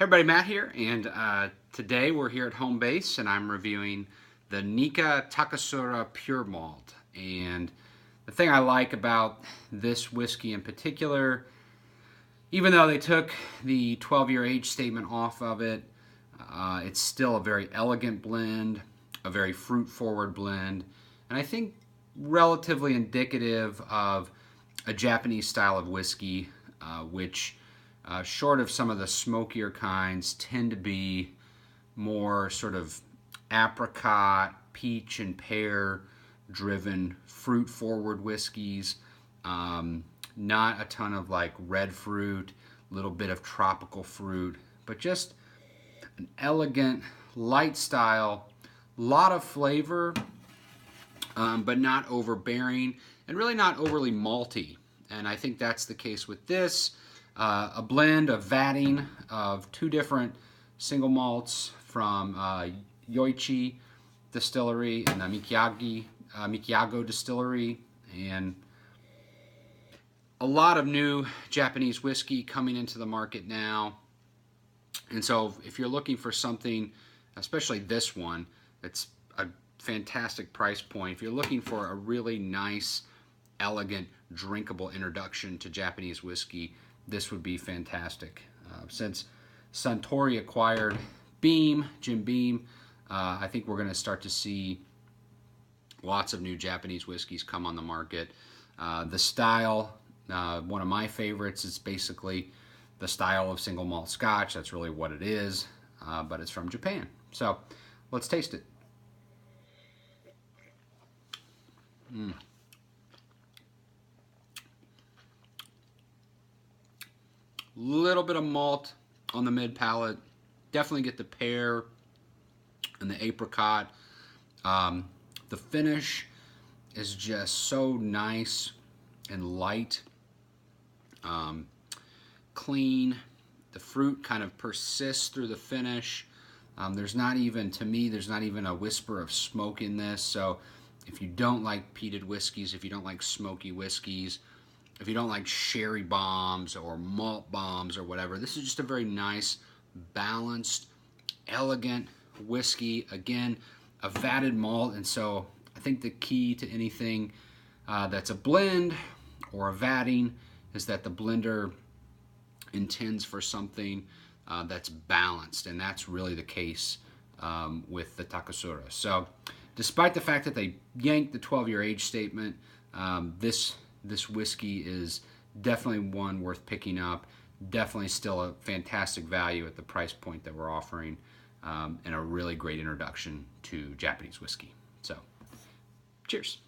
Hey everybody, Matt here, and today we're here at home base and I'm reviewing the Nikka Taketsuru Pure Malt. And the thing I like about this whiskey in particular, even though they took the 12-year age statement off of it, it's still a very elegant blend, a very fruit-forward blend, and I think relatively indicative of a Japanese style of whiskey, which short of some of the smokier kinds, tend to be more sort of apricot, peach, and pear driven fruit forward whiskeys. Not a ton of like red fruit, a little bit of tropical fruit, but just an elegant, light style, lot of flavor, but not overbearing and really not overly malty. And I think that's the case with this. A blend of vatting of two different single malts from Yoichi distillery and the Miyagikyo distillery, and a lot of new Japanese whiskey coming into the market now. And so if you're looking for something, especially this one, it's a fantastic price point. If you're looking for a really nice, elegant, drinkable introduction to Japanese whiskey, this would be fantastic. Since Suntory acquired Jim Beam, I think we're going to start to see lots of new Japanese whiskeys come on the market. The style, one of my favorites, is basically the style of single malt Scotch. That's really what it is, but it's from Japan. So let's taste it. Little bit of malt on the mid palate. Definitely get the pear and the apricot. The finish is just so nice and light, clean. The fruit kind of persists through the finish. There's not even, to me, there's not even a whisper of smoke in this. So if you don't like peated whiskeys, if you don't like smoky whiskeys, if you don't like sherry bombs or malt bombs or whatever, this is just a very nice, balanced, elegant whiskey. Again, a vatted malt, and so I think the key to anything that's a blend or a vatting is that the blender intends for something that's balanced, and that's really the case with the Taketsuru. So despite the fact that they yanked the 12-year age statement, this whiskey is definitely one worth picking up. Definitely still a fantastic value at the price point that we're offering, and a really great introduction to Japanese whiskey. So, cheers.